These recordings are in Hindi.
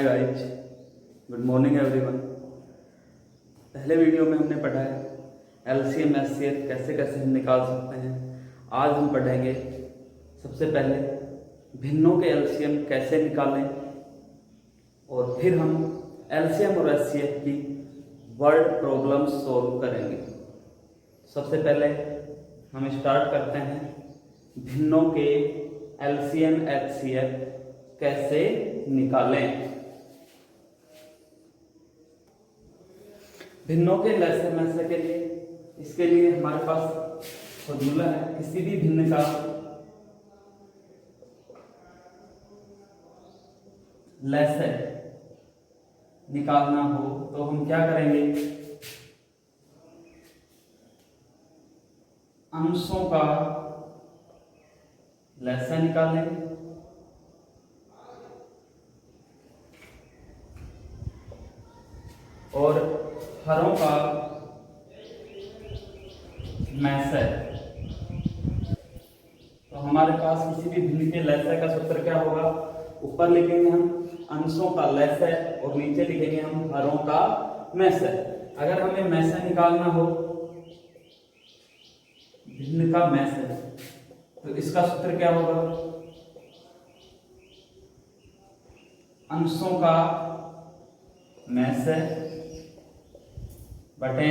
Hi guys, good morning everyone. पहले वीडियो में हमने पढ़ा है एलसीएम एचसीएफ कैसे कैसे हम निकाल सकते हैं। आज हम पढ़ेंगे सबसे पहले भिन्नों के एलसीएम कैसे निकालें और फिर हम एलसीएम और एचसीएफ की वर्ड प्रॉब्लम सॉल्व करेंगे। सबसे पहले हम स्टार्ट करते हैं भिन्नों के एलसीएम एचसीएफ कैसे निकालें। भिन्नों के एलसीएम एचसीएफ के लिए इसके लिए हमारे पास फॉर्मूला है। किसी भी भिन्न का एलसीएम निकालना हो तो हम क्या करेंगे, अंशों का एलसीएम निकालेंगे और हरों का मैसेज। तो हमारे पास किसी भी भिन्न के लैसे का सूत्र क्या होगा, ऊपर लिखेंगे हम अंशों का लैसे और नीचे लिखेंगे हम हरों का मैसेज। अगर हमें मैसेज निकालना हो भिन्न का मैसेज तो इसका सूत्र क्या होगा, अंशों का मैसेज बटे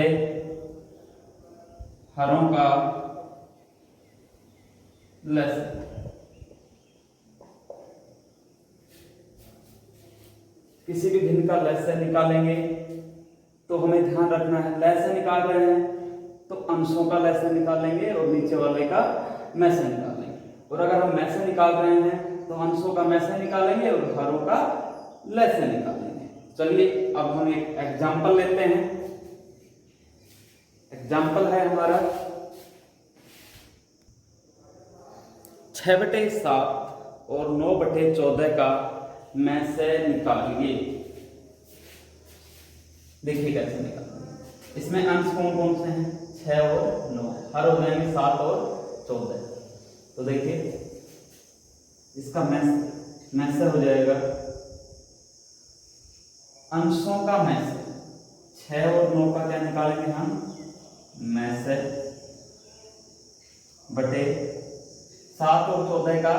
हरों का लैसे। किसी भी भिन्न का लैसे निकालेंगे तो हमें ध्यान रखना है, लैसे निकाल रहे हैं तो अंशों का लैसे निकालेंगे और नीचे वाले का मैसे निकालेंगे, और अगर हम मैसे निकाल रहे हैं तो अंशों का मैसे निकालेंगे और हरों का लैसे निकालेंगे। चलिए अब हम एक एग्जाम्पल लेते हैं। एग्जाम्पल है हमारा 6/7 और 9/14 का मैसे निकालिए। देखिए कैसे निकालेंगे। इसमें अंश कौन कौन से हैं, 6 और 9, हर हो जाएंगे 7 और 14। तो देखिए इसका मैसे हो जाएगा अंशों का मैसे 6 और 9 का क्या निकालेंगे हम, मैसे बटे 7 और 14 का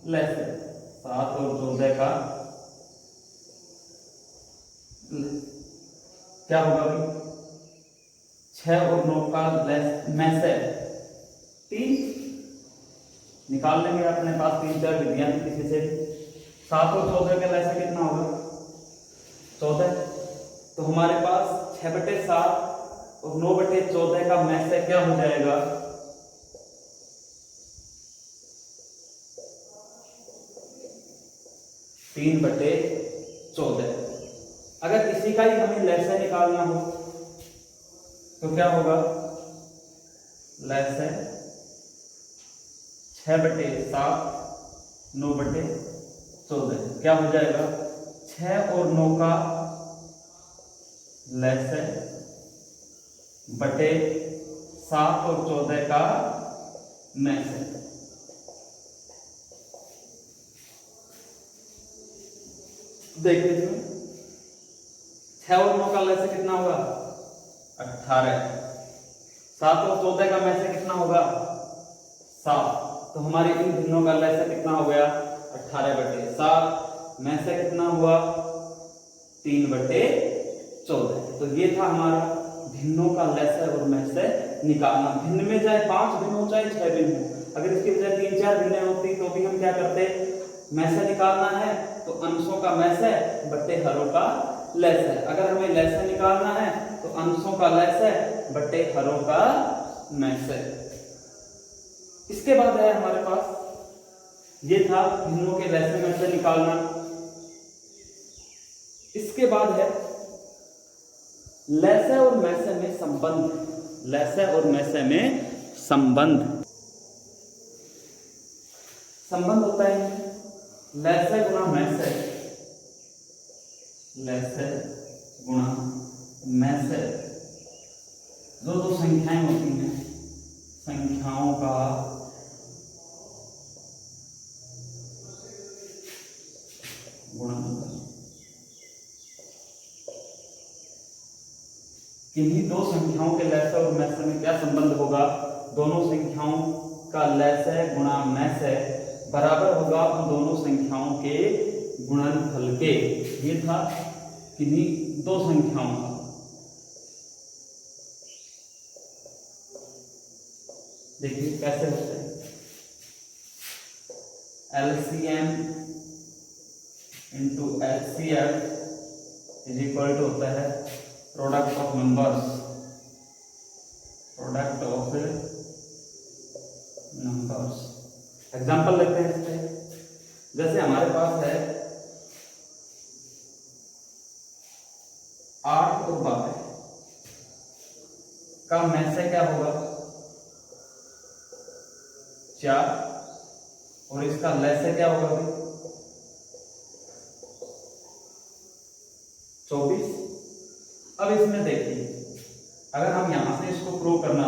लैसे। 7 और 14 का क्या होगा भाई, 6 और 9 का मैसे 3 निकाल लेंगे। अपने पास 3-4 विधियां किसी से। 7 और 14 का लैसे कितना होगा, 14। तो हमारे पास 6/7 और 9/14 का मैसे क्या हो जाएगा, 3/14। अगर इसी का ही हमें लैसे निकालना हो तो क्या होगा, लैसे 6/7 9/14 क्या हो जाएगा, 6 और 9 का लैसे बटे 7 और 14 का मैसे। देख लीजिए 6 और 9 का लैसे कितना होगा, 18। 7 और 14 का मैसे कितना होगा, 7। तो हमारी इन भिन्नों का लैसे कितना हो गया, 18/7। मैसे कितना हुआ, 3/14। तो ये था हमारा भिन्नों का लैसे और मैसे निकालना। भिन्न में चाहे 5 भिन्न हो चाहे 6 भिन्न हो, अगर इसकी बजाय 3-4 भिन्न होती तो भी हम क्या करते, मैसे निकालना है तो अंशों का मैसे बटे हरों का लैसे। अगर हमें लैसे निकालना है तो अंशों का लैसे बटे हरों का मैसे। इसके बाद है हमारे पास, ये था भिन्नों के लैसे मैसे निकालना। इसके बाद है लैसे और मैसे में संबंध। लैसे और मैसे में संबंध होता है लैसे गुणा मैसे, लैसे गुणा मैसे। जो दो संख्याएं होती हैं, संख्याओं का गुणनफल। किन्हीं दो संख्याओं के लसय और मैसय में क्या संबंध होगा, दोनों संख्याओं का लसय गुणा मैसय बराबर होगा उन दोनों संख्याओं के गुणनफल के। ये था किन्हीं दो संख्याओं का। देखिए कैसे होता है, LCM into HCF is equal to होता है product of numbers, product of numbers. Example लेते हैं इससे, जैसे हमारे पास है 8 और 12 का मैसय क्या होगा 4 और इसका लसय क्या होगा भाई 24। अब इसमें देखिए, अगर हम यहां से इसको प्रूव करना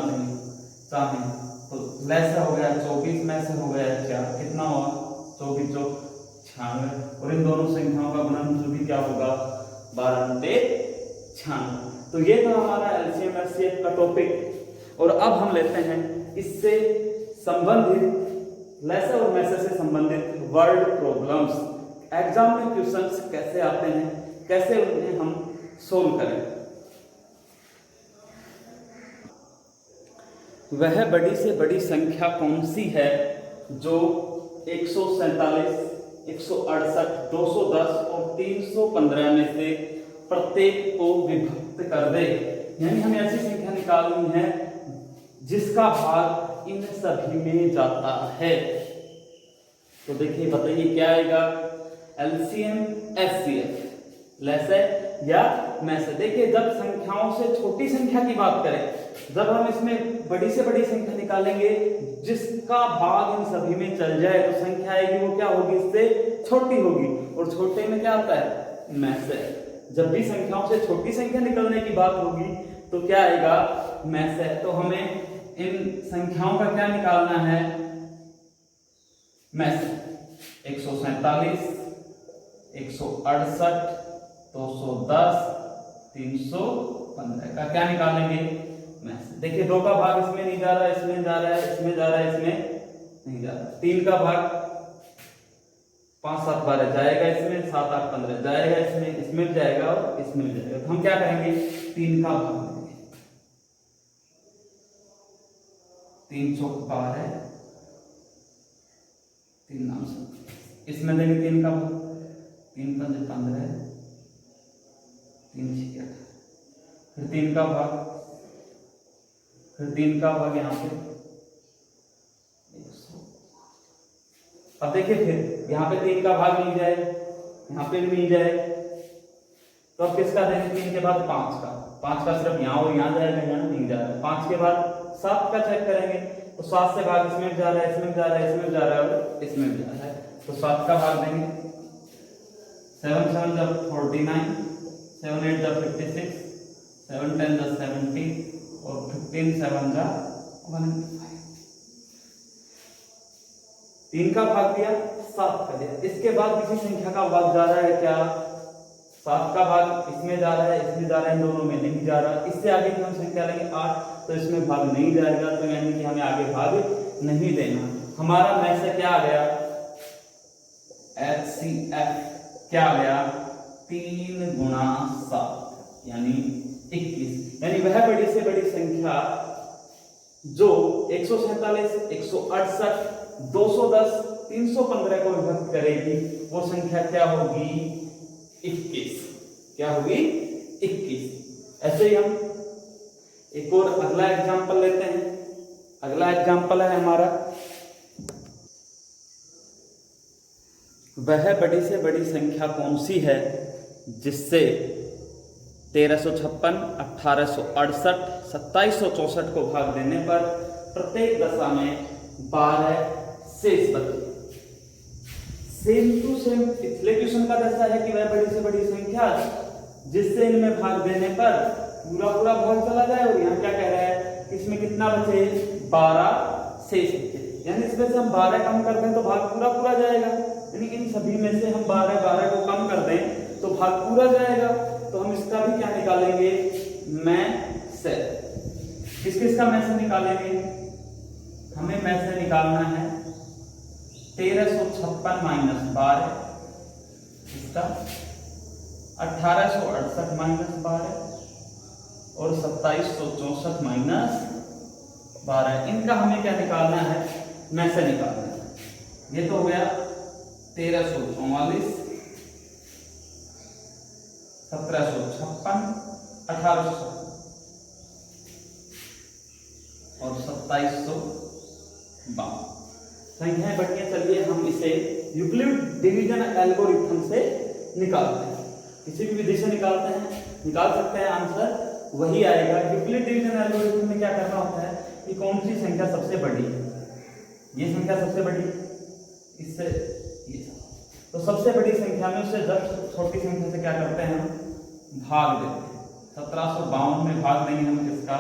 चाहें तो लसय हो गया 24, मैसय हो गया 4, कितना हुआ 24 जो 96, और इन दोनों संख्याओं का गुणनफल भी क्या होगा 12 96। तो ये था हमारा LCM HCF का टॉपिक। और अब हम लेते हैं इससे संबंधित लसय और मैसय से संबंधित वर्ड प्रॉब्लम्स। एग्जाम में क्वेश्चंस कैसे आते हैं, कैसे उन्हें हम सोल्व करें। वह बड़ी से बड़ी संख्या कौन सी है जो 147, 168, 210 और 315 में से प्रत्येक को विभक्त कर दे। यानी हमें ऐसी संख्या निकालनी है जिसका भाग इन सभी में जाता है। तो देखिए बताइए क्या आएगा, LCM HCF लसय या मैसय। देखिए जब संख्याओं से छोटी संख्या की बात करें, जब हम इसमें बड़ी से बड़ी संख्या निकालेंगे जिसका भाग इन सभी में चल जाए तो संख्या आएगी वो क्या होगी इससे छोटी होगी, और छोटे में क्या आता है मैसय। जब भी संख्याओं से छोटी संख्या निकलने की बात होगी तो क्या आएगा मैसय। तो हमें इन संख्याओं का क्या निकालना है मैसय। 147, 168, 210, 315 का क्या निकालेंगे मैसय। देखिए 2 का भाग इसमें नहीं जा रहा है, इसमें जा रहा है, इसमें जा रहा है, इसमें नहीं जा रहा। 3 का भाग 5, 7, 12 जाएगा इसमें, 7, 8, 15 जाएगा इसमें, इसमें जाएगा और इसमें जाएगा। तो हम क्या करेंगे 3 का भाग देंगे, 3 चौक 12, 3 नाम से इसमें देंगे 3 का भाग, 3 पंजे 15, 3 6 8, फिर 3 का भाग, फिर 3 का भाग यहाँ पे 100। अब देखिए फिर यहाँ पे 3 का भाग मिल जाए, यहाँ पे भी मिल जाए, तो अब किसका देंगे 3 के बाद 5 का। 5 का सिर्फ यहाँ और यहाँ जाएगा, यहाँ नहीं जा रहा है। 5 के बाद 7 का चेक करेंगे तो 7 से भाग इसमें जा रहा है, इसमें जा रहा है, इसमें जा रहा है और इसमें जा रहा है, तो 7 का भाग देंगे। 7 7 जब 49, 7 8 जब 56, 7 10 जब 70 और 15 7 जा 105। 3 का भाग दिया, 7 का दिया। इसके बाद किसी संख्या का भाग जा रहा है क्या 7 का भाग इसमें जा रहा है, इसमें जा रहा है, इन दोनों में नहीं जा रहा। इससे आगे की हम संख्या लेंगे 8, तो इसमें भाग नहीं जाएगा, तो यानी कि हमें आगे भाग नहीं देना। हमारा मैसय क्या आ गया HCF क्या आ गया 3 गुणा 7 यानी 21। यानी वह बड़ी से बड़ी संख्या जो 147, 168, 210, 315 को विभक्त करेगी वो संख्या क्या होगी 21। क्या होगी 21। ऐसे ही हम एक और अगला एग्जांपल लेते हैं। अगला एग्जांपल है हमारा, वह बड़ी से बड़ी संख्या कौन सी है जिससे 1356, 1868, 2764 को भाग देने पर प्रत्येक दशा में 12 शेष बचे। सेम टू सेम पिछले क्वेश्चन का जैसा है कि वह बड़ी से बड़ी संख्या जिससे इनमें भाग देने पर पूरा पूरा भाग चला जाए, और यहाँ क्या कह रहा है कि इसमें कितना बचे 12 शेष बचे। यानी इसमें से हम 12 कम कर दें तो भाग पूरा पूरा जाएगा, यानी इन सभी में से हम 12 को कम कर दें तो भाग पूरा जाएगा। तो हम इसका भी क्या निकालेंगे मैं किस का में से निकालेंगे? हमें में से निकालना है 1356 माइनस 12, इसका 1868 माइनस 12 और 2764 माइनस 12। इनका हमें क्या निकालना है? में से निकालना है। ये तो हो गया 1344, 1756, 1856 और 2752 संख्याएं बढ़िया। चलिए हम इसे यूक्लिड डिवीजन एल्गोरिथम से निकालते हैं। किसी भी विधि से निकाल सकते हैं, आंसर वही आएगा। यूक्लिड डिवीजन एल्गोरिथम में क्या करना होता है कि कौन सी संख्या सबसे बड़ी है, ये संख्या सबसे बड़ी, इससे ये, तो सबसे बड़ी संख्या में उससे 10 छोटी संख्या से क्या करते हैं? हम भाग देते हैं। 1752 में भाग देंगे हम किसका?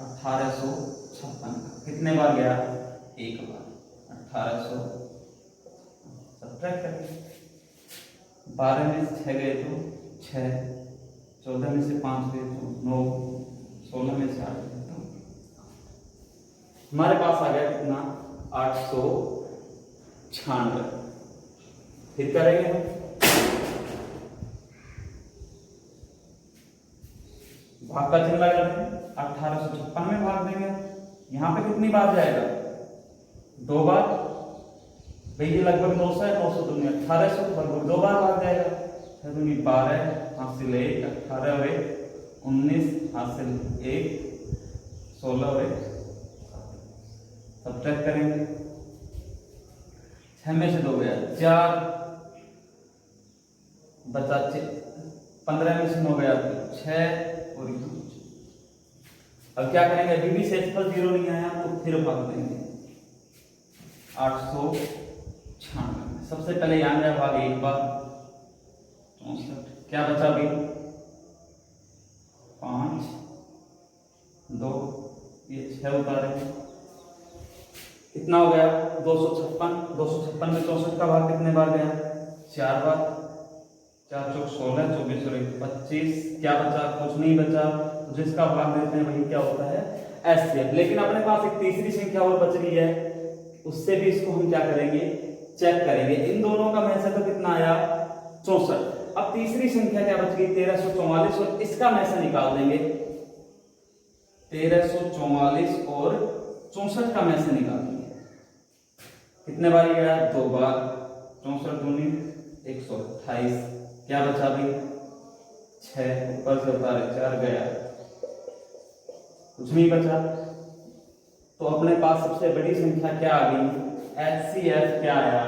1856 का। कितने बार गया? एक बार। 1800 सब्ट्रैक्ट करेंगे। 12 में से 6 गए तो 6, 14 में से 5 गए तो 9, 16 में से 8 गए तो हमारे पास आ गया कितना? 896। फिर करेंगे हम भाग का चिन्ह लगा देंगे। 1856 में भाग देंगे। यहाँ पे कितनी बार जाएगा? 2 बार। भाई ये लगभग 900 है, 900 दूनी 1800, लगभग 2 बार भाग जाएगा। 6 दूनी 12 हासिल 1, 18 और 1 19 हासिल 1, 16 और 1 सब्ट्रैक्ट करेंगे। 6 में से 2 गया 4, बचा 15 में से 9 गया 6 और 1। अब क्या करेंगे? अभी भी शेषफल 0 नहीं आया तो फिर भाग देंगे 896। सबसे पहले यहाँ गया भाग 1 बार 64। क्या बचा अभी? 5, 2, ये 6 उतारे, कितना हो गया? 256। 256 में 64 का भाग कितने बार गया? 4 बार। 4 चौक 16, 24 और 25। क्या बचा? कुछ नहीं बचा। तो जिसका भाग देते हैं वही क्या होता है? एचसीएफ। लेकिन अपने पास एक तीसरी संख्या और बच रही है, उससे भी इसको हम क्या करेंगे? चेक करेंगे। इन दोनों का में से तो कितना आया? 64। अब तीसरी संख्या क्या बच गई? 1344 और इसका में से निकाल देंगे। 1344 और 64 का में से निकाल देंगे। कितने बार गया? 2 बार। 64 दूनी 128। क्या बचा अभी? 6, ऊपर से उतारे 4 गया, कुछ नहीं बचा। तो अपने पास सबसे बड़ी संख्या क्या आ गई? HCF क्या आया?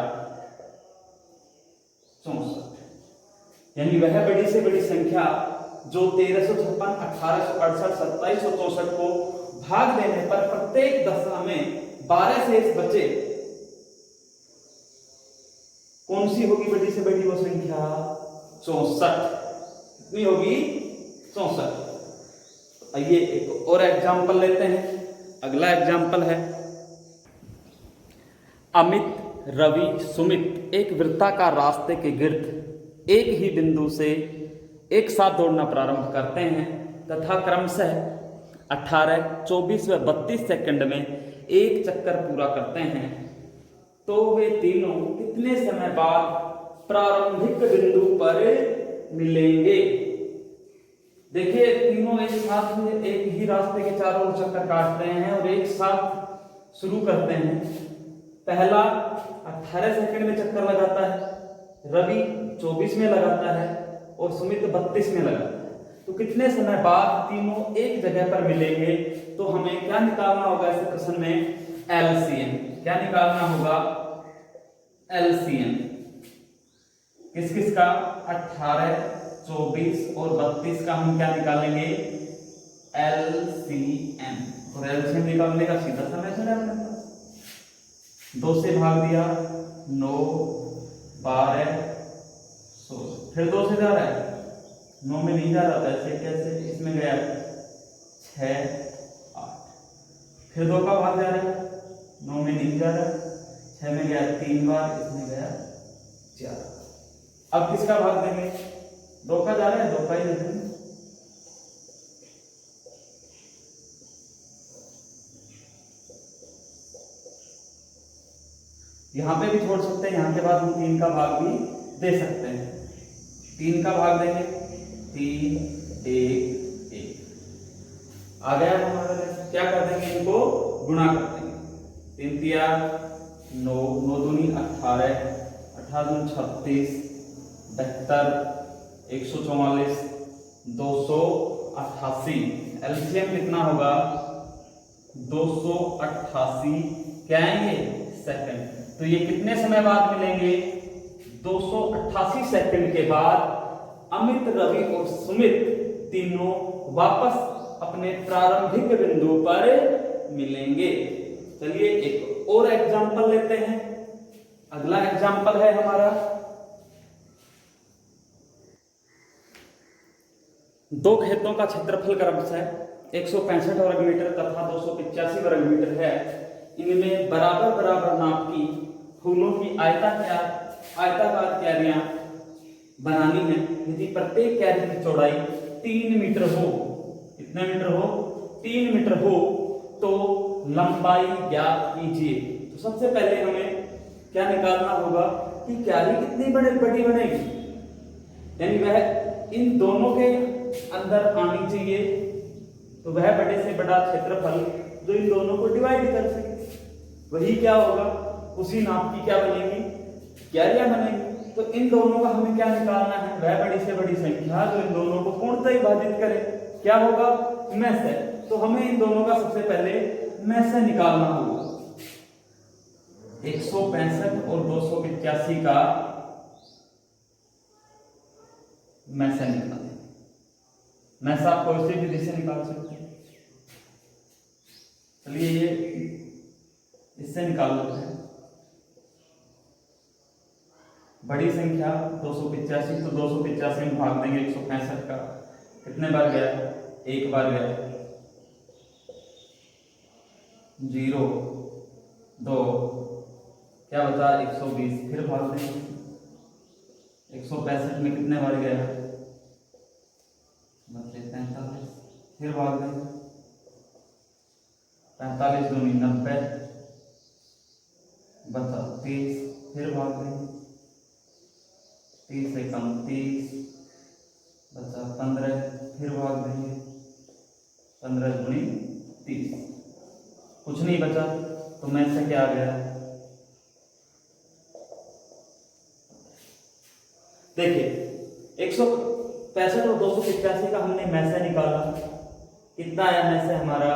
64। यानी वह बड़ी से बड़ी संख्या जो 1356, 1868, 2764 को भाग देने पर प्रत्येक दशा में 12 शेष बचे, कौन सी होगी बड़ी से बड़ी वो संख्या? 64। कितनी होगी? 64। आइए एक और एग्जाम्पल लेते हैं। अगला एग्जाम्पल है, अमित, रवि, सुमित एक वृत्ताकार रास्ते के गिर्द एक ही बिंदु से एक साथ दौड़ना प्रारंभ करते हैं तथा क्रमशः 18, 24 व 32 सेकंड में एक चक्कर पूरा करते हैं, तो वे तीनों कितने समय बाद प्रारंभिक बिंदु पर मिलेंगे? देखिए तीनों एक साथ एक ही रास्ते के चारों ओर चक्कर काट रहे हैं और एक साथ शुरू करते हैं। पहला 18 सेकंड में चक्कर लगाता है, रवि 24 में लगाता है और सुमित 32 में लगाता है। तो कितने समय बाद तीनों एक जगह पर मिलेंगे? तो हमें क्या निकालना होगा इस प्रश्न में? एलसीएम। क्या निकालना होगा? एलसीएम। किस किस का? 18, 24 और 32 का हम क्या निकालेंगे? एलसीएम। और एलसीएम निकालने का सीधा सा मेथड है अपने पास। 2 से भाग दिया 9, 12, 16। फिर 2 से जा रहा है, 9 में नहीं जा रहा था, ऐसे कैसे? इसमें गया 6, 8। फिर 2 का भाग जा रहा है, 9 में नहीं जा रहा, 6 में गया 3 बार, इसमें गया 4। अब किसका भाग देंगे? 2 का जा रहा है, 2 का ही दे देंगे। यहाँ पे भी छोड़ सकते हैं, यहाँ के बाद हम 3 का भाग भी दे सकते हैं। 3 का भाग देंगे, 3 1 1 आ गया हमारा। क्या कर देंगे, इनको गुणा कर देंगे। 3 तिया 9, 9 दूनी 18, 18 दूनी 36, 72, 144, 288। एलसीएम कितना होगा, 288 क्या आएंगे, सेकंड। तो ये कितने समय बाद मिलेंगे, 288 सेकंड के बाद अमित, रवि और सुमित तीनों वापस अपने प्रारंभिक बिंदु पर मिलेंगे। चलिए एक और एग्जांपल लेते हैं। अगला एग्जांपल है हमारा, दो खेतों का क्षेत्रफल क्रमशः 165 वर्ग मीटर तथा 285 वर्ग मीटर है। इनमें बराबर बराबर नाप की फूलों की आयताकार क्यारियां बनानी है। यदि प्रत्येक क्यारी की चौड़ाई 3 मीटर हो, कितने मीटर हो, 3 मीटर हो, तो लंबाई ज्ञात कीजिए। तो सबसे पहले हमें क्या निकालना होगा कि क्यारी कितनी बड़ी बनेगी, यानी वह इन दोनों के अंदर आनी चाहिए। तो वह बड़े से बड़ा क्षेत्रफल जो इन दोनों को डिवाइड कर सके, वही क्या होगा, उसी नाप की क्या बनेगी, क्यारियां बनेगी। तो इन दोनों का हमें क्या निकालना है, वह बड़ी से बड़ी संख्या जो इन दोनों को पूर्णतः विभाजित करे, क्या होगा, में से। तो हमें इन दोनों का सबसे पहले में से निकालना होगा। 165 और 285 का में से निकालें। में से आप कोई सी विधि से निकाल सकते हैं। चलिए ये इससे निकाल लेते हैं। बड़ी संख्या 285, तो 285 में भाग देंगे 165 का, कितने बार गया, एक बार गया, 0 2, क्या बचा, 120, फिर भाग देंगे 165 में कितने बार गया, 45, फिर भाग देंगे 45 दूनी 90, बचा 30, फिर भाग देंगे 30 से कम 30, बचा 15, फिर भाग देंगे 15 दूनी 30, कुछ नहीं बचा। तो में से क्या आ गया, देखिए 165 और 285 का हमने में से निकाला, कितना आया में से हमारा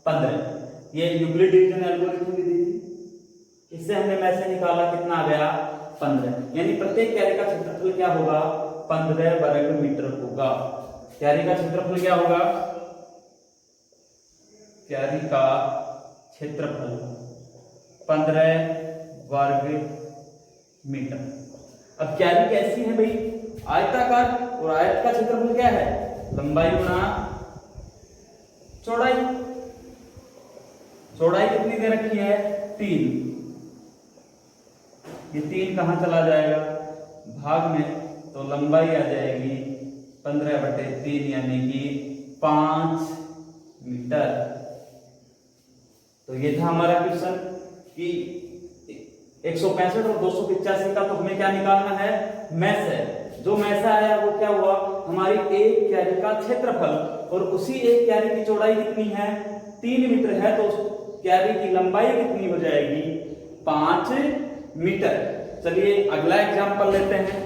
15। ये यूक्लिड डिवीजन एल्गोरिथम विधि थी, इससे हमने में से निकाला, कितना आ गया 15। यानी प्रत्येक क्यारी का क्षेत्रफल क्या होगा, 15 वर्ग मीटर होगा। क्यारी का क्षेत्रफल क्या होगा, क्यारी का क्षेत्रफल 15 वर्ग मीटर। अब क्यारी कैसी है भाई, आयताकार, और आयत का क्षेत्रफल क्या है, लंबाई गुणा चौड़ाई। चौड़ाई कितनी दे रखी है, 3। ये 3 कहां चला जाएगा, भाग में, तो लंबाई आ जाएगी 15/3 यानी कि 5 मीटर। तो ये था हमारा क्वेश्चन कि 165 और 285 का तो हमें क्या निकालना है, में से। जो में से आया वो क्या हुआ, हमारी एक क्यारी का क्षेत्रफल, और उसी एक क्यारी की चौड़ाई कितनी है, 3 मीटर है, तो क्यारी की लंबाई कितनी हो जाएगी, 5 मीटर। चलिए अगला एग्जांपल लेते हैं।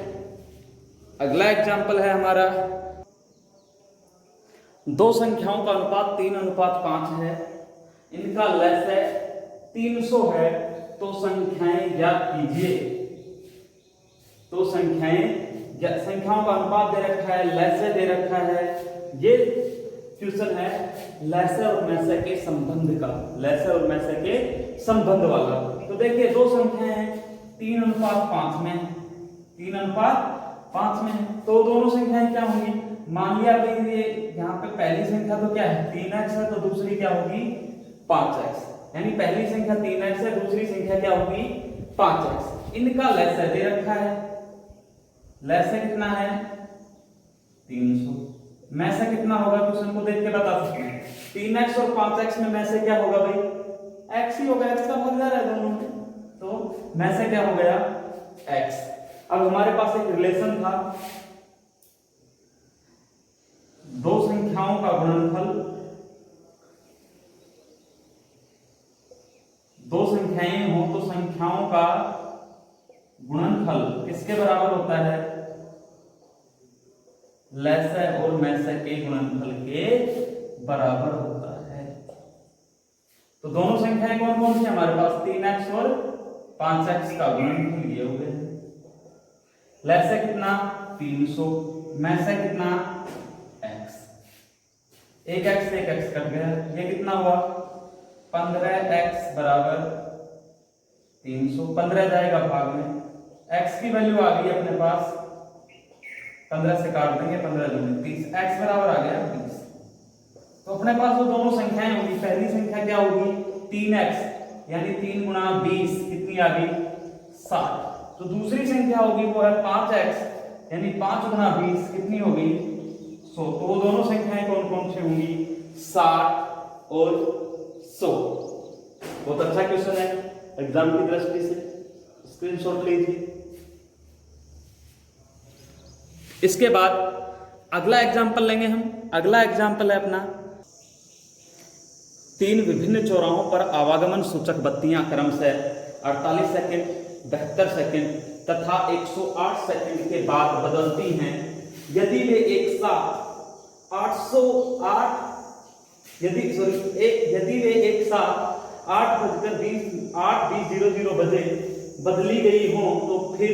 अगला एग्जांपल है हमारा, दो संख्याओं का अनुपात 3:5 है, इनका लसाअ 300 है, तो संख्याएं ज्ञात कीजिए। तो संख्याओं का अनुपात दे रखा है, लसाअ दे रखा है। ये क्वेश्चन है लसाअ और में के संबंध का, लसाअ और में के संबंध वाला। तो देखिए दो संख्याएं हैं, 3:5 में, 3:5 में, तो दोनों संख्याएं क्या होंगी, मान लिया भाई ये यहाँ पे पहली संख्या तो क्या है 3x है, तो दूसरी क्या होगी 5x, यानी पहली संख्या 3x है, दूसरी संख्या क्या होगी 5x। इनका लसाअ दे रखा है, लसाअ कितना है 300, में से कितना होगा क्वेश्चन को देख के बता सकते हैं। 3x और 5x में से क्या होगा भाई, x ही होगा, x का भागीदार है दोनों में, तो में से क्या हो गया x। अब हमारे पास एक रिलेशन था, दो संख्याओं का गुणनफल, दो संख्याएं हो तो संख्याओं का गुणनफल किसके बराबर होता है, लसय और मैसय के गुणनफल के बराबर होता है। तो दोनों संख्याएं कौन कौन सी हमारे पास, 3x और 5x का गुणनफल ये हो गया। लसय कितना 300, मैसय कितना x, एक x कट गया, ये कितना हुआ 15x बराबर 300, 15 जाएगा भाग में, x की वैल्यू आ गई अपने पास, 15 से काट देंगे, 15 दूनी 30, x बराबर आ गया 20। तो अपने पास वो दोनों संख्याएं होंगी, पहली संख्या क्या होगी 3x यानी 3 गुणा 20 कितनी आ गई 60। तो दूसरी संख्या होगी वो है 5x यानी 5 गुणा 20 कितनी होगी 100। तो वो दोनों संख्याएं कौन कौन सी होंगी 60 और 100। बहुत अच्छा क्वेश्चन है एग्जाम की दृष्टि से, स्क्रीनशॉट लीजिए। इसके बाद अगला एग्जाम्पल लेंगे हम। अगला एग्जाम्पल है अपना, 3 विभिन्न चौराहों पर आवागमन सूचक बत्तियां क्रमशः 48 सेकंड, 72 सेकंड तथा 108 सेकंड के बाद बदलती हैं। यदि वे एक साथ 8:20 बजे बदली गई हो तो फिर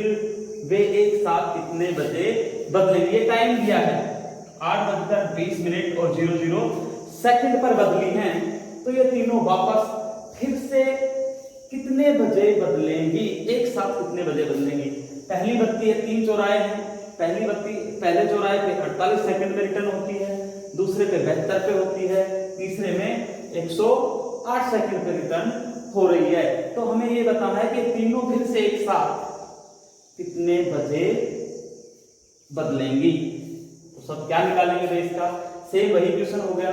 वे एक साथ कितने बजे बदलेंगे। ये टाइम दिया है 8:20 और 00 सेकंड पर बदली हैं, तो ये तीनों वापस फिर से कितने बजे बदलेंगी, एक साथ कितने बजे बदलेंगी। पहली बत्ती है, 3 चौराहे हैं, पहली बत्ती पहले चौराहे पे 48 सेकंड में रिटर्न होती है, दूसरे पे 72 पे होती है, तीसरे में 108 सेकंड पे रिटर्न हो रही है। तो हमें ये बताना है कि तीनों फिर से एक साथ कितने बजे बदलेंगी। तो सब क्या निकालेंगे भाई, इसका सेम वही क्वेश्चन हो गया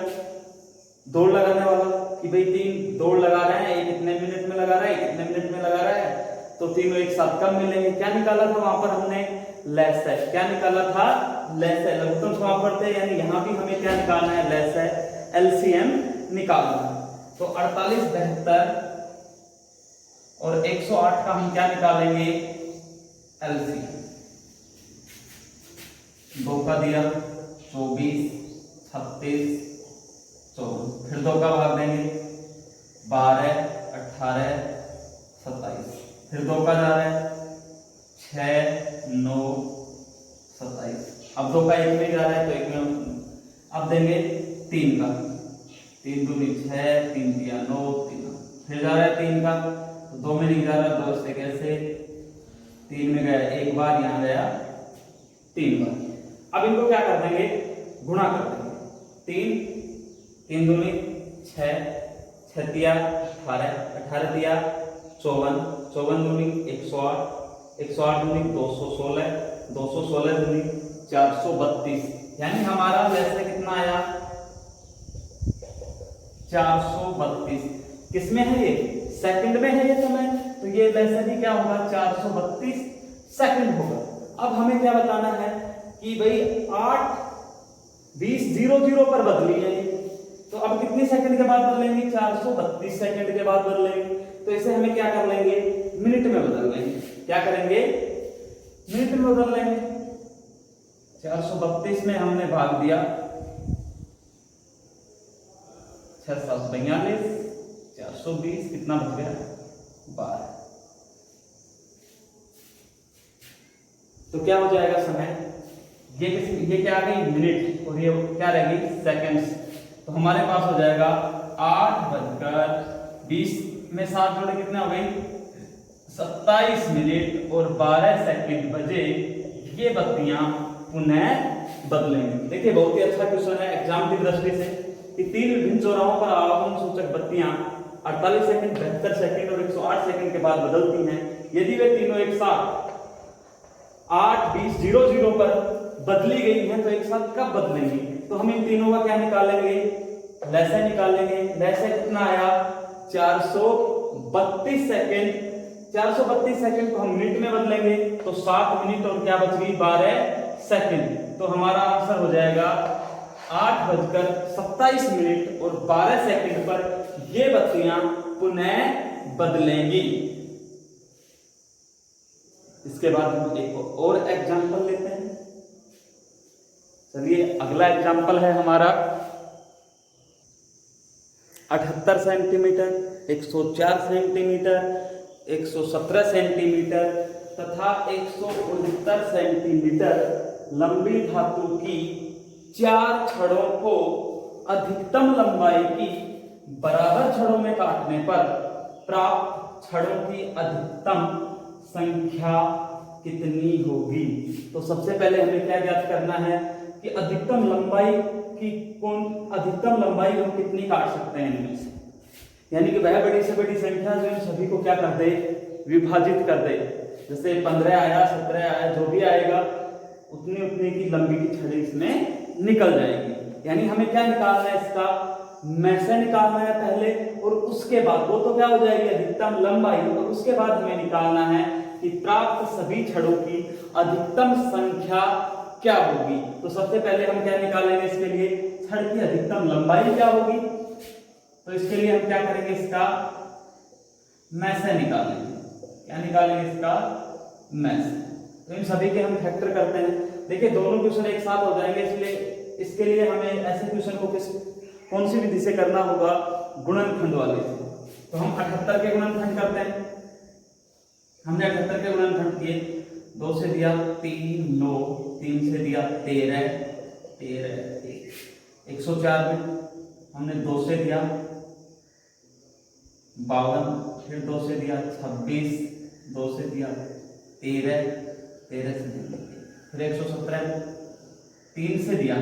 दौड़ लगाने वाला कि भाई 3 दौड़ लगा रहे हैं, एक कितने मिनट में लगा रहा है, कितने मिनट में लगा रहा है, तो तीनों एक साथ कब मिलेंगे। क्या निकाला था वहां पर हमने लसय, क्या निकाला था लसय, लघुत्तम समापवर्ती, यानी यहां भी हमें क्या निकालना है लसय, एलसीएम निकालना है। तो 48, 72 और 108 का हम क्या निकालेंगे एलसीएम। 2 का दिया 24, 36, 54, फिर 2 का भाग देंगे 12, 18, 27, फिर 2 का जा रहा है 6, 9, 27, अब 2 का 1 में जा रहा है तो 1 में अब देंगे 3 का, 3 दूनी 6, 3 दिया 9, 3, फिर जा रहा है 3 का, तो 2 में नहीं जा रहा, 2 से कैसे 3 में गया एक बार, यहाँ गया 3 बार। अब इनको क्या कर देंगे गुणा कर देंगे, 3 दूनी 6, 6 दिया 18, 18 दिया 54, 54 दूनी 108, 108 दूनी 216, 216 दूनी 432, यानी हमारा लसय कितना आया 432। किसमें है ये सेकंड में है ये समय, तो ये लसय भी क्या होगा 432 सेकंड होगा। अब हमें क्या बताना है कि भाई 8:20 पर बदली है, तो अब कितनी सेकंड के बाद बदलेंगे 432 सेकंड के बाद बदलेंगे। तो इसे हमें क्या कर लेंगे मिनट में बदल लेंगे, क्या करेंगे मिनट में बदल लेंगे। 432 में हमने भाग दिया 6 7 42, 420 कितना बच गया 12। तो क्या हो जाएगा समय, ये क्या आ गई मिनट और ये क्या रहेगी सेकंड्स। तो हमारे पास हो जाएगा 8:20 में 7 जोड़े कितने हो गई 27 मिनट और 12 सेकंड बजे ये बत्तियां पुनः बदलेंगे। देखिए बहुत ही अच्छा क्वेश्चन है एग्जाम की दृष्टि से कि 3 विभिन्न चौराहों पर आवागमन सूचक बत्तियां 48 सेकंड, 72 सेकंड और 108 सेकंड के बाद बदलती हैं। यदि वे तीनों एक साथ 8:20 पर बदली गई हैं तो एक साथ कब बदलेंगी। तो हम इन तीनों का क्या निकालेंगे लसय निकालेंगे। लसय कितना आया 432 सेकंड 432 सेकंड को हम मिनट में बदलेंगे तो 7 मिनट और क्या बच गई 12 सेकंड। तो हमारा आंसर हो जाएगा 8:27 और 12 सेकंड पर ये बत्तियां पुनः बदलेंगी। इसके बाद हम एक और एग्जांपल लेते हैं। चलिए अगला एग्जांपल है हमारा 78 सेंटीमीटर, 104 सेंटीमीटर, 117 सेंटीमीटर तथा 169 सेंटीमीटर लंबी धातु की 4 छड़ों को अधिकतम लंबाई की बराबर छड़ों में काटने पर प्राप्त छड़ों की अधिकतम संख्या कितनी होगी। तो सबसे पहले हमें क्या ज्ञात करना है कि अधिकतम लंबाई हम कितनी काट सकते हैं इनमें से, यानी कि वह बड़ी से बड़ी संख्या जो इन सभी को क्या कर दे, विभाजित कर दे। जैसे 15 आया, 17 आया, जो भी आएगा उतनी उतनी की लंबी की छड़ी इसमें निकल जाएगी। यानी हमें क्या निकालना है, इसका मैसे निकालना है पहले, और उसके बाद वो तो क्या हो जाएगी अधिकतम लंबाई, और उसके बाद हमें निकालना है कि प्राप्त सभी छड़ों की अधिकतम संख्या क्या होगी। तो सबसे पहले हम क्या निकालेंगे, इसके लिए छड़ की अधिकतम लंबाई क्या होगी। तो इसके लिए हम क्या करेंगे, इसका मैसे निकालेंगे। क्या निकालेंगे, इसका मैसे। तो इन सभी के हम फैक्टर करते हैं। देखिए दोनों क्वेश्चन एक साथ हो जाएंगे, इसलिए इसके लिए हमें ऐसे क्वेश्चन को कौन सी विधि से करना होगा, गुणनखंड वाले से। तो हम 78 के गुणनखंड करते हैं। हमने 78 के गुणनखंड किए, 2 से दिया 3 9, 3 से दिया 13 104 में हमने 2 से दिया 52, फिर 2 से दिया 26, 2 से दिया 13 से दिया, फिर 117 3 से दिया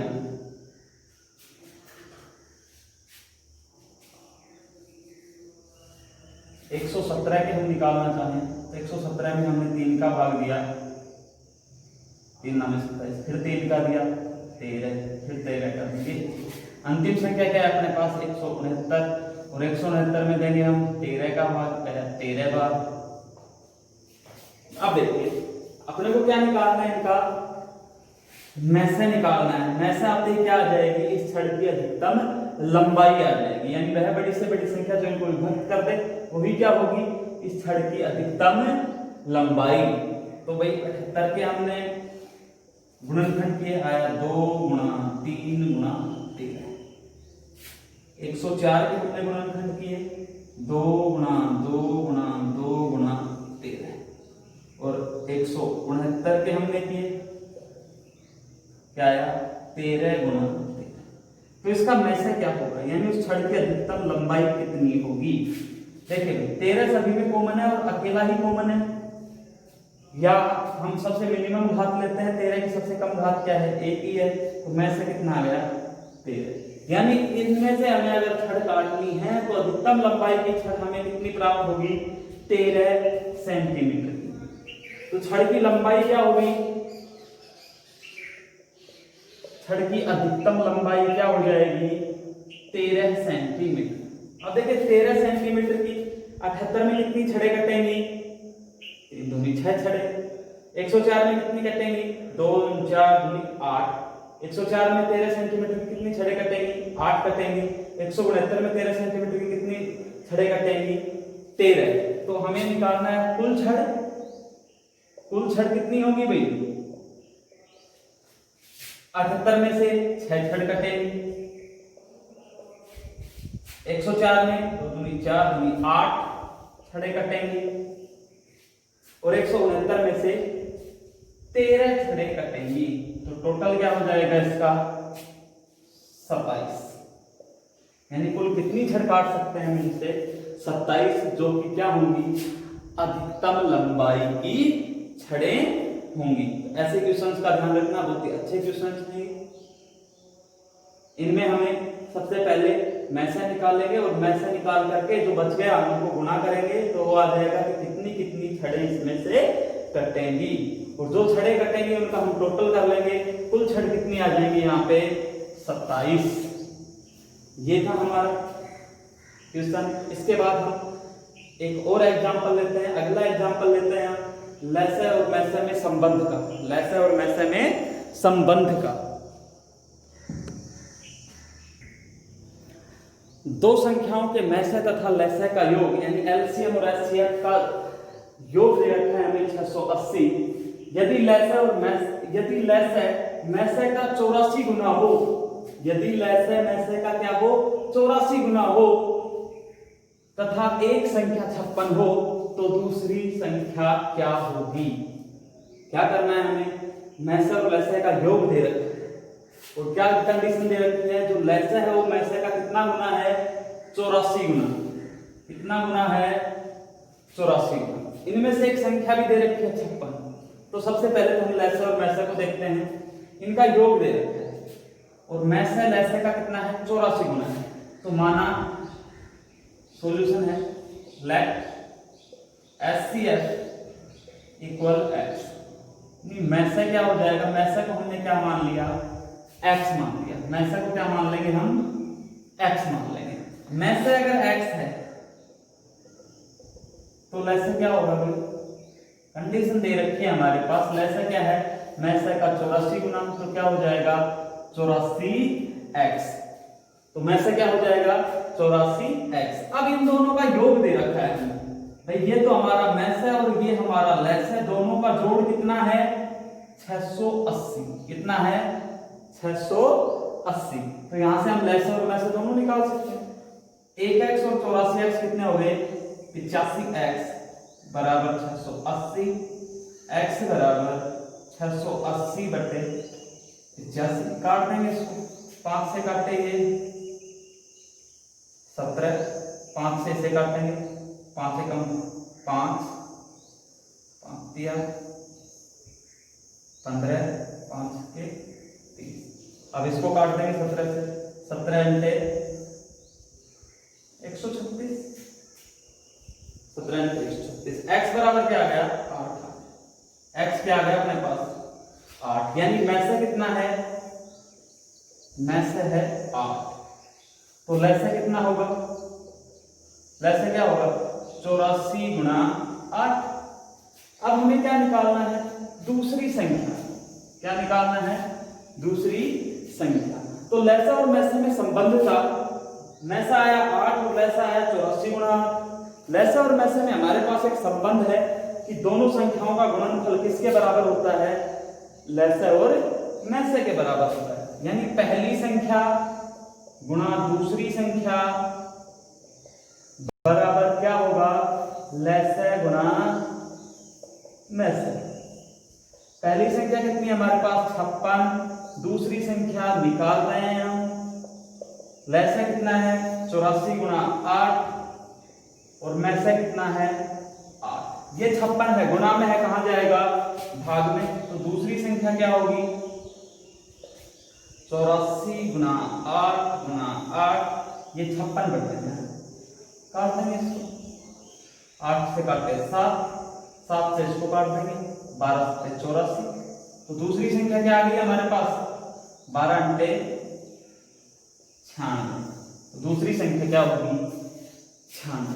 117 के हम निकालना चाहें तो 117 में हमने 3 का भाग दिया, 3 नाम 27, फिर 3 का दिया 13, फिर 13 का दिया। अंतिम संख्या क्या है अपने पास 169, और 169 में देंगे हम 13 का भाग, 13 बार। अब देखिए अपने को क्या निकालना है, इनका मैसे निकालना है। मैसे आते ही क्या आ जाएगी, इस छड़ की अधिकतम लंबाई आ जाएगी, यानी वह बड़ी से बड़ी संख्या जो इनको विभक्त कर दे वही क्या होगी, इस छड़ की अधिकतम लंबाई। तो भाई 78 के हमने गुणनखंड किए, आया 2 गुणा 3 गुणा 13। 104 के हमने गुणनखंड किए, 2 गुणा 2 गुणा 2 गुणा 13, और 169 के हमने किए, क्या आया 13 गुणा 13। तो इसका मैसे क्या होगा, यानी उस छड़ की अधिकतम लंबाई कितनी होगी। देखिए 13 सभी में कॉमन है और अकेला ही कॉमन है, या हम सबसे मिनिमम घात लेते हैं, 13 की सबसे कम घात क्या है, 1 ही है। तो मैसे कितना आ गया 13, यानी इनमें से हमें अगर छड़ काटनी है तो अधिकतम लंबाई की छड़ हमें कितनी प्राप्त होगी, 13 सेंटीमीटर की। तो छड़ की लंबाई क्या होगी, छड़ की अधिकतम लंबाई क्या हो जाएगी 13 सेंटीमीटर। अब देखिए 13 सेंटीमीटर की 78 में कितनी छड़ें कटेंगी, 3 दूनी 6 छड़े। 104 में कितनी कटेंगी, 2 4 दूनी 8। 104 में 13 सेंटीमीटर की कितनी छड़ें कटेंगी, 8 कटेंगी। 169 में 13 सेंटीमीटर की कितनी छड़ें कटेंगी, 13। तो हमें निकालना है कुल छड़। कुल छड़ कितनी होगी भाई, 78 में से 6 छड़ कटेंगी। 104 में 2 दूनी 4 दूनी 8 छड़ें कटेंगी, और 169 में से 13 छड़ें कटेंगी। तो टोटल क्या हो जाएगा इसका 27, यानी कुल कितनी छड़ काट सकते हैं हम इनसे, 27, जो कि क्या होंगी अधिकतम लंबाई की छड़ें होंगी। ऐसे क्वेश्चंस का ध्यान रखना, बहुत ही अच्छे क्वेश्चंस हैं। इनमें हमें सबसे पहले मैसे निकालेंगे, और मैसे निकाल करके जो बच गया हम उनको गुणा करेंगे, तो वो आ जाएगा कि कितनी कितनी छड़ें इसमें से कटेंगी, और जो छड़ें कटेंगी उनका हम टोटल कर लेंगे। कुल छड़ कितनी आ जाएंगी यहाँ पे 27। ये था हमारा क्वेश्चन। इसके बाद हम एक और एग्जांपल लेते हैं, अगला एग्जांपल लेते हैं हम लैसे और मैसे में संबंध का, लैसे और मैसे में संबंध का। दो संख्याओं के मैसे तथा लैसे का योग यानी एलसीएम और एचसीएफ का योग दे रखा है हमें 680। यदि लैसे मैसे का 84 गुना हो, यदि लैसे मैसे का क्या हो 84 गुना हो तथा एक संख्या 56 हो तो दूसरी संख्या क्या होगी। क्या करना है हमें, मैसे और लैसे का योग दे रखा है और क्या कंडीशन दे रखी है, जो लैसे है वो मैसे का कितना गुना है 84 गुना, कितना गुना है 84 गुना। इनमें से एक संख्या भी दे रखी है 56। तो सबसे पहले तो हम लैसे और मैसे को देखते हैं, इनका योग दे रखा है और मैसे लैसे का कितना है 84 गुना है। तो माना सॉल्यूशन है लेट HCF इक्वल x। मैसे क्या हो जाएगा, मैसे को हमने क्या मान लिया x मान लिया, मैसे को क्या मान लेंगे हम x मान लेंगे। मैसे अगर x है तो लैसे क्या होगा भाई, कंडीशन दे रखी है हमारे पास, लैसे क्या है मैसे का 84 गुना, तो क्या हो जाएगा 84x। तो मैसे क्या हो जाएगा 84x। अब इन दोनों का योग दे रखा है भाई, ये तो हमारा मैसे और ये हमारा लैसे, दोनों का जोड़ कितना है 680। कितना है 680। तो यहां से हम लैसे और मैसे दोनों निकाल सकते हैं। 1x और 84x कितने हो गए 85x बराबर 680, x बराबर 680 बटे 85। काट देंगे इसको, 5 से काटे ये 17, 5 से इसे काटेंगे 5 से कम 5, 5 दिया 15, 5 के 30। अब इसको काट देंगे 17 से, 17 इंटे 136, 17 इंटे 136। x बराबर क्या आ गया 8। x क्या आ गया अपने पास 8, यानी मैसे कितना है, मैसे है 8। तो लैसे कितना होगा, लैसे क्या होगा 84 गुना 8। अब हमें क्या निकालना है, दूसरी संख्या। क्या निकालना है, दूसरी संख्या। तो लैसे और मैसे में संबंध था, मैसा आया 8 और लैसा आया 84 गुना 8। लैसे और मैसे में हमारे पास एक संबंध है कि दोनों संख्याओं का गुणनफल किसके बराबर होता है, लैसे और मैसे के बराबर होता है। यानी पहली संख्या गुणा दूसरी संख्या बराबर क्या होगा, लैसे गुणा मैसे। पहली संख्या कितनी है हमारे पास 56, दूसरी संख्या निकाल रहे हैं हम, लैसे कितना है 84 गुणा 8 और मैसे कितना है 8। ये 56 है, गुणा में है, कहां जाएगा भाग में। तो दूसरी संख्या क्या होगी 84 गुना 8 गुना 8, ये 56 बटे हैं। काट देंगे इसको, 8 से काटे 7, 7 से इसको काट देंगे 12 से 84। तो दूसरी संख्या क्या आ गई हमारे पास 12 अंटे 96। तो दूसरी संख्या क्या होगी 96।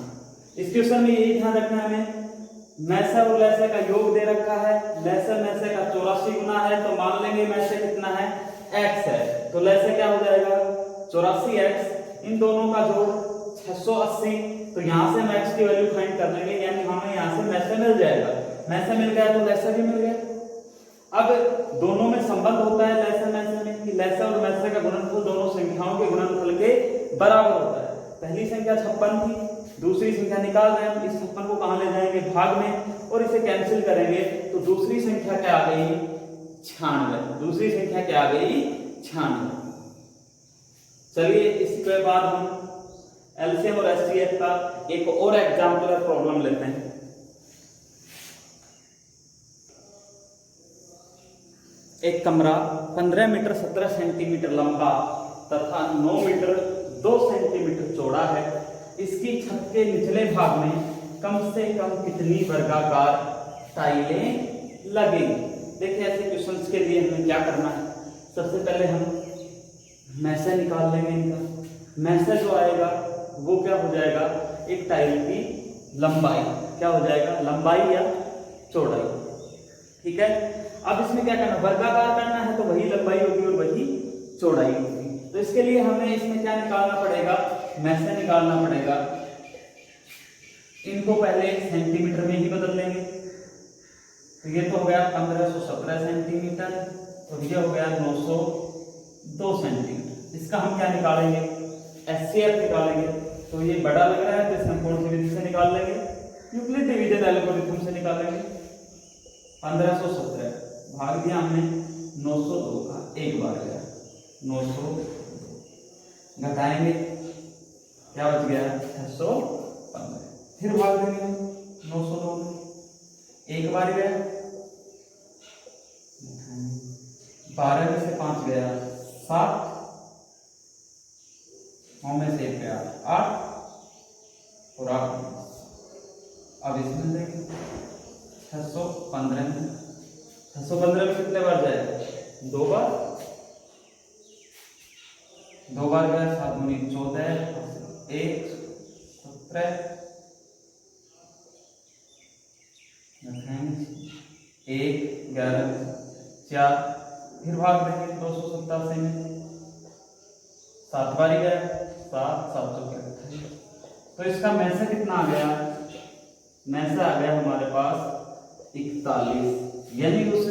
इस क्वेश्चन में यही ध्यान रखना है हमें, मैसे और लैसे का योग दे रखा है, लैसे मैसे का 84 गुना है, तो मान लेंगे मैसे कितना है x है, तो लैसे क्या हो जाएगा 84x। इन दोनों का जोड़ 680। तो यहां से हम x की वैल्यू फाइंड कर लेंगे, यानी हमें यहां से मैसे मिल जाएगा। मैसे मिल गया तो लैसे भी मिल गया। अब दोनों में संबंध होता है लैसे मैसे में कि लैसे और मैसे का गुणनफल दोनों संख्याओं के गुणनफल के बराबर होता है। पहली संख्या 56 थी, दूसरी संख्या निकाल रहे हैं हम, इस 56 को कहां ले जाएंगे भाग में और इसे कैंसिल करेंगे। तो दूसरी संख्या क्या आ गई 96। दूसरी संख्या क्या आ गई 96। चलिए इसके बाद हम एलसीएम और एचसीएफ का एक और एग्जांपल प्रॉब्लम लेते हैं। एक कमरा 15 मीटर 17 सेंटीमीटर लंबा तथा 9 मीटर 2 सेंटीमीटर चौड़ा है। इसकी छत के निचले भाग में कम से कम कितनी वर्गाकार टाइलें लगेंगी। देखिए ऐसे क्वेश्चंस के लिए हमें क्या करना है, सबसे पहले हम मैसे निकाल लेंगे इनका। मैसे जो आएगा वो क्या हो जाएगा, एक टाइल की लंबाई, क्या हो जाएगा, लंबाई या चौड़ाई। ठीक है, अब इसमें क्या करना, वर्गाकार करना है तो वही लंबाई होगी और वही चौड़ाई होगी। तो इसके लिए हमें इसमें क्या निकालना पड़ेगा, मैसे निकालना पड़ेगा। इनको पहले सेंटीमीटर में ही बदल लेंगे। तो ये तो हो गया 1517 सेंटीमीटर और ये हो गया 902 सेंटीमीटर। इसका हम क्या निकालेंगे, एचसीएफ निकालेंगे। तो ये बड़ा लग रहा है तो इसमें कौन सी विधि से निकाल लेंगे, यूक्लिड डिवीजन एल्गोरिथम से निकालेंगे। 1517 भाग दिया हमने 902 का, एक बार गया 900, घटाएंगे क्या बच गया 615, फिर भाग देंगे 902 में, एक बार गया 12 में से 5 गया 7, 9 में से 1 गया 8 और 8। अब इसमें देखें 615 में, 615 में कितने बार जाएगा, 2 बार, 2 बार गया 7 दूनी 14, 1 17, 1 11 4, फिर भाग देंगे 287 में, 7 बार गया 7 7 28। तो इसका मैसा कितना आ गया, मैसा आ गया हमारे पास 41। यानी उस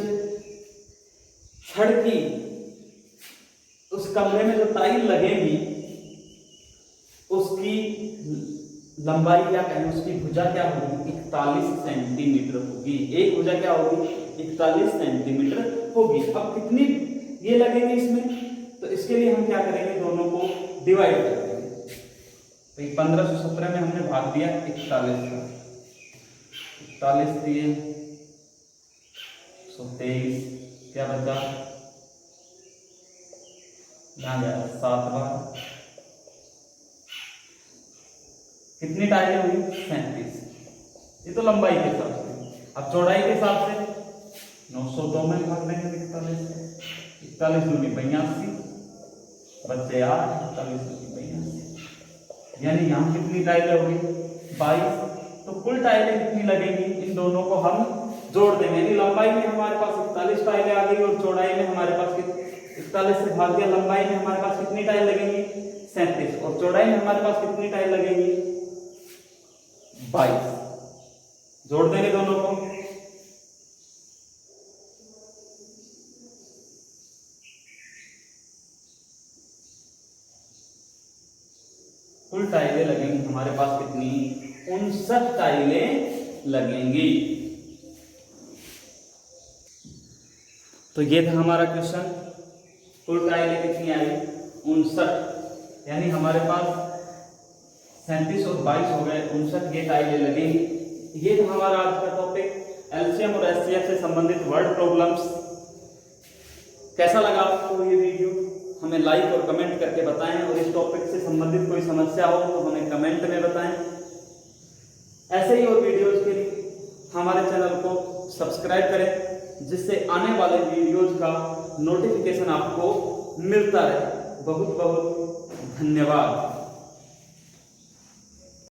छड़ की उस कमरे में जो टाइल लगेगी उसकी लंबाई क्या कहें, उसकी भुजा क्या होगी, 41 सेंटीमीटर होगी। एक भुजा क्या होगी, 41 सेंटीमीटर होगी। अब कितनी ये लगेंगे इसमें, तो इसके लिए हम क्या करेंगे, दोनों को डिवाइड कर देंगे। तो 1517 में हमने भाग दिया 41 का, 41 दिए 123, क्या बचा, यहाँ गया 7 बार। कितनी टाइलें हुई, 37। ये तो लंबाई के हिसाब से। अब चौड़ाई के हिसाब से 902 में भाग देंगे 41 से, 41 दूनी 82, बच्चे 8, 41 दूनी 82। यानी यहाँ कितनी टाइलें होगी, 22। तो कुल टाइलें कितनी लगेंगी, इन दोनों को हम जोड़ देंगे। यानी लंबाई में हमारे पास 41 टाइलें आ गई और चौड़ाई में हमारे पास 41 से भाग दिया, लंबाई में हमारे पास कितनी टाइल लगेंगी, 37, और चौड़ाई में हमारे पास कितनी टाइल लगेंगी, 22। जोड़ देंगे दोनों को। कुल टाइलें लगेंगी हमारे पास कितनी, 59 टाइलें लगेंगी। तो ये था हमारा क्वेश्चन, कुल टाइलें कितनी आई, 59। यानी हमारे पास 37 और 22 हो गए, 59 ये टाइलें लगेंगी। ये था हमारा आज का टॉपिक, एलसीएम और एचसीएफ से संबंधित वर्ड प्रॉब्लम्स। कैसा लगा आपको ये वीडियो, हमें लाइक और कमेंट करके बताएं, और इस टॉपिक से संबंधित कोई समस्या हो तो हमें कमेंट में बताएं। ऐसे ही और वीडियोज के लिए हमारे चैनल को सब्सक्राइब करें, जिससे आने वाले वीडियोज का नोटिफिकेशन आपको मिलता रहे। बहुत बहुत धन्यवाद।